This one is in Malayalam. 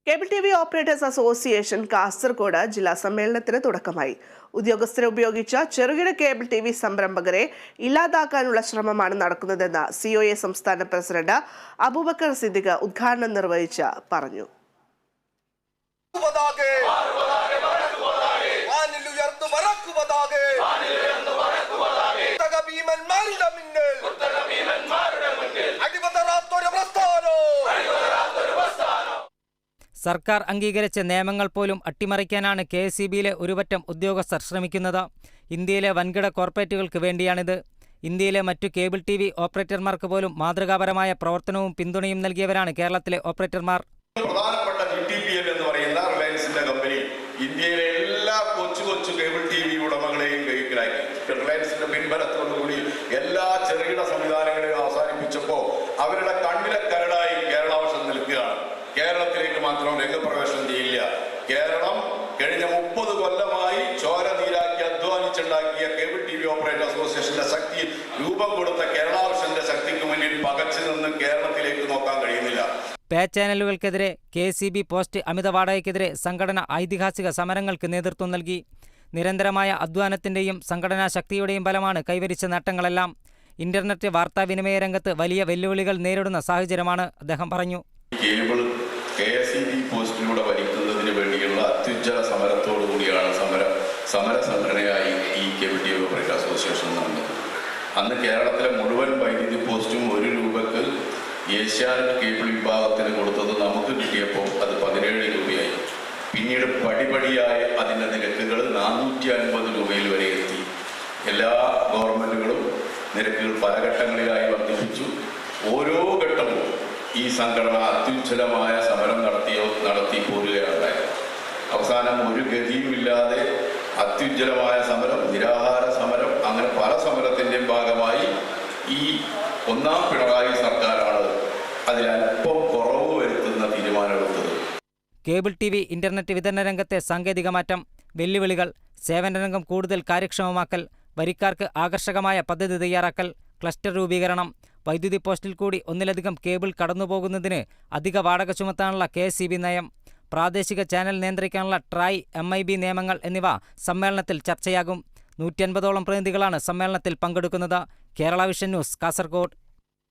Cable T V operators association Kasaragod ജില്ലാ സമ്മേളനത്തിന് തുടക്കമായി. ഉദ്യോഗസ്ഥരെ ഉപയോഗിച്ച ചെറുകിട കേബിൾ ടി വി സംരംഭകരെ ഇല്ലാതാക്കാനുള്ള ശ്രമമാണ് നടക്കുന്നതെന്ന് COA സംസ്ഥാന പ്രസിഡന്റ് അബൂബക്കർ സിദ്ദിഖ് ഉദ്ഘാടനം നിർവഹിച്ച് പറഞ്ഞു. സർക്കാർ അംഗീകരിച്ച നിയമങ്ങൾ പോലും അട്ടിമറിക്കാനാണ് KSEBയിലെ ഒരുപറ്റം ഉദ്യോഗസ്ഥർ ശ്രമിക്കുന്നത്. ഇന്ത്യയിലെ വൻകിട കോർപ്പറേറ്റുകൾക്ക് വേണ്ടിയാണിത്. ഇന്ത്യയിലെ മറ്റു കേബിൾ TV ഓപ്പറേറ്റർമാർക്ക് പോലും മാതൃകാപരമായ പ്രവർത്തനവും പിന്തുണയും നൽകിയവരാണ് കേരളത്തിലെ ഓപ്പറേറ്റർമാർ. പ്രധാനപ്പെട്ട GTPL എന്ന് പറയുന്ന റിലയൻസിന്റെ കമ്പനി ഇന്ത്യയിലെ എല്ലാ കൊച്ചു കേബിൾ TV ഉടമകളെയും കൈക്കലാക്കി. റിലയൻസിന്റെ പിൻബലത്തോടുകൂടി എല്ലാ ചെറുകിട സംവിധാനങ്ങളെയും അവസാനിപ്പിച്ചപ്പോൾ അവരുടെ കണ്ണിലെ കരടായി കേരളാവശം നിൽക്കുകയാണ്. കേരളത്തിലേക്ക് മാത്രം രംഗപ്രവേശനം ചെയ്യില്ല. കേരളം കഴിഞ്ഞ 30 കൊല്ലമായി ചോര നീരാക്കി അധ്വാനിച്ചുണ്ടാക്കിയ കേബിൾ TV ഓപ്പറേറ്റർ അസോസിയേഷന്റെ ശക്തി രൂപം കൊടുത്ത കേരളാവശന്റെ ശക്തിക്ക് മുന്നിൽ പകച്ചു നിന്ന് കേരളത്തിലേക്ക് നോക്കാൻ കഴിയുന്നില്ല. പേ ചാനലുകൾക്കെതിരെ KSEB പോസ്റ്റ് അമിത വാടകയ്ക്കെതിരെ സംഘടന ഐതിഹാസിക സമരങ്ങൾക്ക് നേതൃത്വം നൽകി. നിരന്തരമായ അധ്വാനത്തിന്റെയും സംഘടനാ ശക്തിയുടെയും ഫലമാണ് കൈവരിച്ച നേട്ടങ്ങളെല്ലാം. ഇന്റർനെറ്റ് വാർത്താവിനിമയ രംഗത്ത് വലിയ വെല്ലുവിളികൾ നേരിടുന്ന സാഹചര്യമാണ് അദ്ദേഹം പറഞ്ഞു. കേബിൾ KSEB പോസ്റ്റിലൂടെ വലിക്കുന്നതിന് വേണ്ടിയുള്ള അത്യുജ്വല സമരത്തോടു കൂടിയാണ് സമര സംഘടനയായി ഈ കേബിൾ TV ഓപ്പറേറ്റർ അസോസിയേഷൻ നടന്നത്. അന്ന് കേരളത്തിലെ മുഴുവൻ വൈദ്യുതി പോസ്റ്റും 1 രൂപക്ക് ഏഷ്യാനെറ്റ് കേബിൾ വിഭാഗത്തിന് കൊടുത്തത് നമുക്ക് കിട്ടിയപ്പോൾ അത് 17 രൂപയായി. പിന്നീട് പടിപടിയായി അതിൻ്റെ നിരക്കുകൾ 450 രൂപയിൽ വരെ എത്തി. എല്ലാ ഗവൺമെൻറ്റുകളും നിരക്കുകൾ പല ഘട്ടങ്ങളിലായി വർദ്ധിപ്പിച്ചു. ഓരോ ഘട്ടവും ഈ സംഘടന അത്യുജ്വലമായ സമരം നടത്തി പോരുകയുണ്ടായത്. അവസാനം ഒരു ഗതിയുമില്ലാതെ അത്യുജ്വലമായ സമരം, നിരാഹാര സമരം, അങ്ങനെ പല സമരത്തിൻ്റെയും ഭാഗമായി ഈ 1ാം പിണറായി സർക്കാരാണ് അതിലല്പം കുറവ് വരുത്തുന്ന തീരുമാനമെടുത്തത്. കേബിൾ TV ഇന്റർനെറ്റ് വിതരണ രംഗത്തെ സാങ്കേതിക മാറ്റം, വെല്ലുവിളികൾ, സേവനരംഗം കൂടുതൽ കാര്യക്ഷമമാക്കൽ, വരിക്കാർക്ക് ആകർഷകമായ പദ്ധതി തയ്യാറാക്കൽ, ക്ലസ്റ്റർ രൂപീകരണം, വൈദ്യുതി പോസ്റ്റിൽ കൂടി ഒന്നിലധികം കേബിൾ കടന്നുപോകുന്നതിന് അധിക വാടക ചുമത്താനുള്ള KSEB നയം, പ്രാദേശിക ചാനൽ നിയന്ത്രിക്കാനുള്ള TRAI MIB നിയമങ്ങൾ എന്നിവ സമ്മേളനത്തിൽ ചർച്ചയാകും. 150ഓളം പ്രതിനിധികളാണ് സമ്മേളനത്തിൽ പങ്കെടുക്കുന്നത്. Kerala vision news, Kasaragod.